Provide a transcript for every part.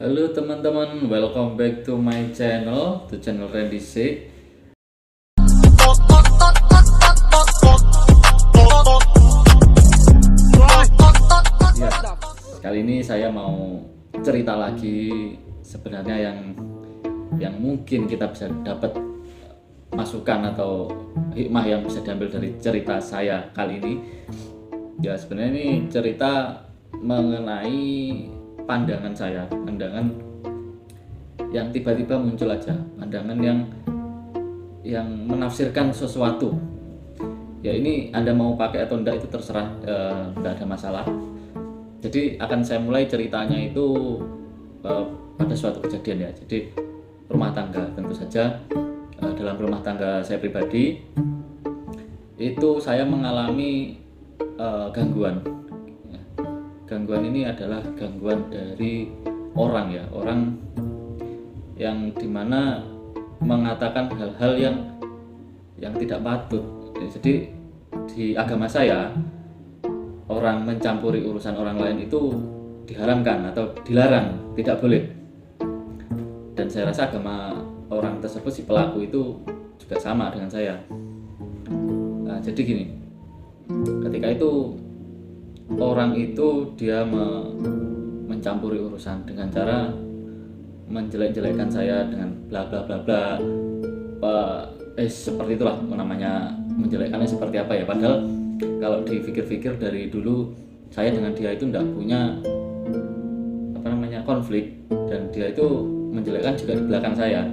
Halo teman-teman, welcome back to my channel, to channel Randy C. Ya, kali ini saya mau cerita lagi sebenarnya yang mungkin kita bisa dapat masukan atau hikmah yang bisa diambil dari cerita saya kali ini. Ya, sebenarnya ini cerita mengenai pandangan saya, pandangan yang tiba-tiba muncul aja, pandangan yang menafsirkan sesuatu. Ya, ini Anda mau pakai atau enggak itu terserah, enggak ada masalah. Jadi akan saya mulai ceritanya itu pada suatu kejadian ya. Jadi rumah tangga, tentu saja dalam rumah tangga saya pribadi itu saya mengalami gangguan. Gangguan ini adalah gangguan dari orang ya, orang yang dimana mengatakan hal-hal yang tidak patut. Jadi di agama saya, orang mencampuri urusan orang lain itu diharamkan atau dilarang, tidak boleh. Dan saya rasa agama orang tersebut, si pelaku itu juga sama dengan saya. Nah, jadi gini, ketika itu orang itu dia mencampuri urusan dengan cara menjelek-jelekkan saya dengan bla bla bla bla, seperti itulah namanya, menjelekkannya seperti apa ya. Padahal kalau dipikir-pikir dari dulu saya dengan dia itu tidak punya konflik, dan dia itu menjelekkan juga di belakang saya.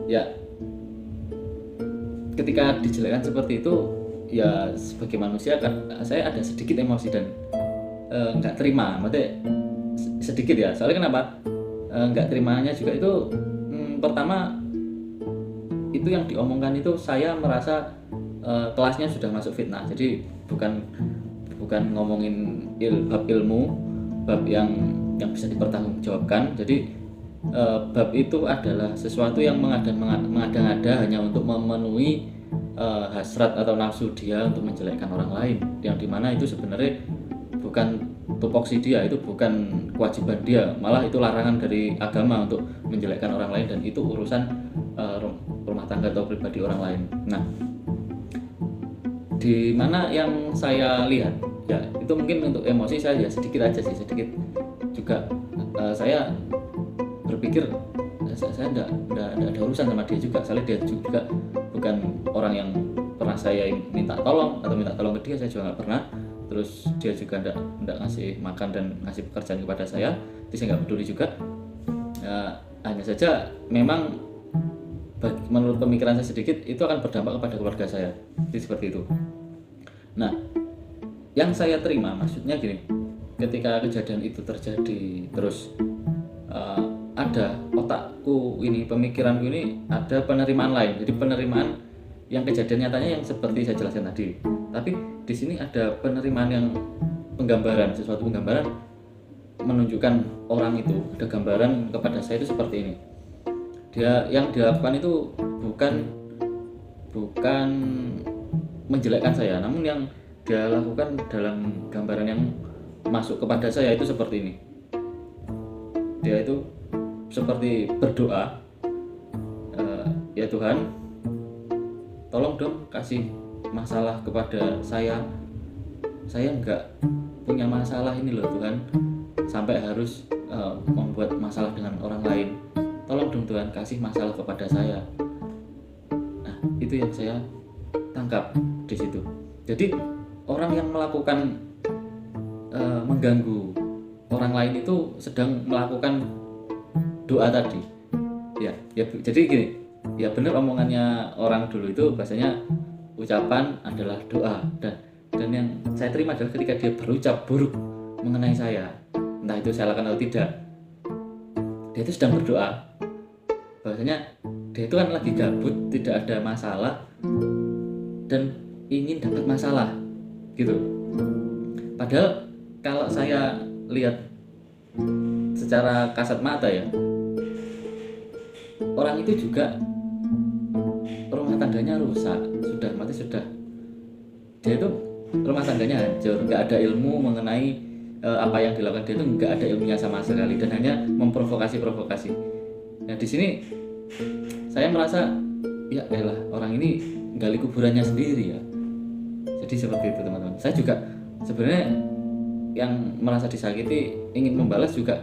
Ya, ketika dijelekkan seperti itu, ya sebagai manusia kan saya ada sedikit emosi dan nggak terima, maksudnya sedikit ya. Soalnya kenapa nggak terimanya juga itu, pertama itu yang diomongkan itu saya merasa kelasnya sudah masuk fitnah. Jadi bukan ngomongin bab ilmu, bab yang bisa dipertanggungjawabkan. Jadi bab itu adalah sesuatu yang mengada-ngada hanya untuk memenuhi hasrat atau nafsu dia untuk menjelekkan orang lain, yang dimana itu sebenarnya bukan tupoksi dia, itu bukan kewajiban dia, malah itu larangan dari agama untuk menjelekkan orang lain, dan itu urusan rumah tangga atau pribadi orang lain. Nah, di mana yang saya lihat ya, itu mungkin untuk emosi saya ya sedikit aja sih, sedikit juga. Saya berpikir saya enggak ada urusan sama dia juga, soalnya dia juga bukan orang yang pernah saya minta tolong ke dia, saya juga nggak pernah. Terus dia juga enggak ngasih makan dan ngasih pekerjaan kepada saya, jadi saya nggak peduli juga. Hanya saja memang menurut pemikiran saya sedikit itu akan berdampak kepada keluarga saya, jadi seperti itu. Nah, yang saya terima maksudnya gini, ketika kejadian itu terjadi terus ada otakku ini, pemikiranku ini ada penerimaan lain. Jadi penerimaan yang kejadian nyatanya yang seperti saya jelaskan tadi, tapi di sini ada penerimaan yang penggambaran, sesuatu penggambaran menunjukkan orang itu, ada gambaran kepada saya itu seperti ini. Dia yang dilakukan itu bukan menjelekkan saya, namun yang dia lakukan dalam gambaran yang masuk kepada saya itu seperti ini. Dia itu seperti berdoa, ya Tuhan, tolong dong kasih masalah kepada saya nggak punya masalah ini loh Tuhan, sampai harus membuat masalah dengan orang lain. Tolong dong Tuhan kasih masalah kepada saya. Nah, itu yang saya tangkap di situ. Jadi orang yang melakukan mengganggu orang lain itu sedang melakukan doa tadi. Ya, jadi gini, ya benar omongannya orang dulu itu, bahasanya ucapan adalah doa, dan yang saya terima adalah ketika dia berucap buruk mengenai saya, entah itu saya lakukan atau tidak, dia itu sedang berdoa. Bahasanya dia itu kan lagi gabut, tidak ada masalah, dan ingin dapat masalah gitu. Padahal kalau saya lihat secara kasat mata ya, orang itu juga rumah tangganya rusak, sudah dia itu rumah tangganya hancur, nggak ada ilmu mengenai apa yang dilakukan dia itu nggak ada ilmunya sama sekali dan hanya memprovokasi. Nah di sini saya merasa ya elah orang ini gali kuburannya sendiri ya. Jadi seperti itu teman-teman. Saya juga sebenarnya yang merasa disakiti ingin membalas juga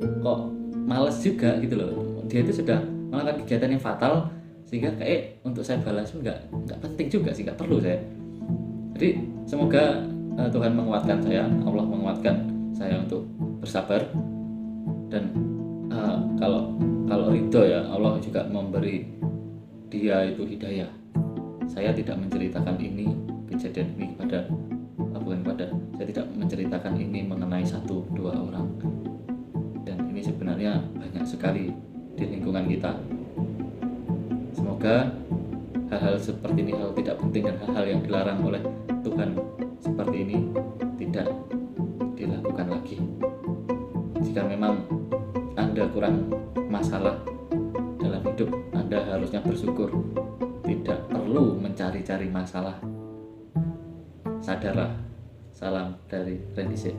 kok males juga gitu loh. Dia itu sudah melakukan kegiatan yang fatal sehingga kayak untuk saya balas pun nggak penting juga sih, nggak perlu saya. Jadi semoga Tuhan menguatkan saya, Allah menguatkan saya untuk bersabar dan kalau ridho ya Allah juga memberi dia itu hidayah. Saya tidak menceritakan ini kejadian ini saya tidak menceritakan ini mengenai 1-2 orang dan ini sebenarnya banyak sekali di lingkungan kita. Semoga hal-hal seperti ini, hal tidak penting dan hal-hal yang dilarang oleh Tuhan seperti ini tidak dilakukan lagi. Jika memang Anda kurang masalah dalam hidup, Anda harusnya bersyukur, tidak perlu mencari-cari masalah. Sadarlah. Salam dari Randy C.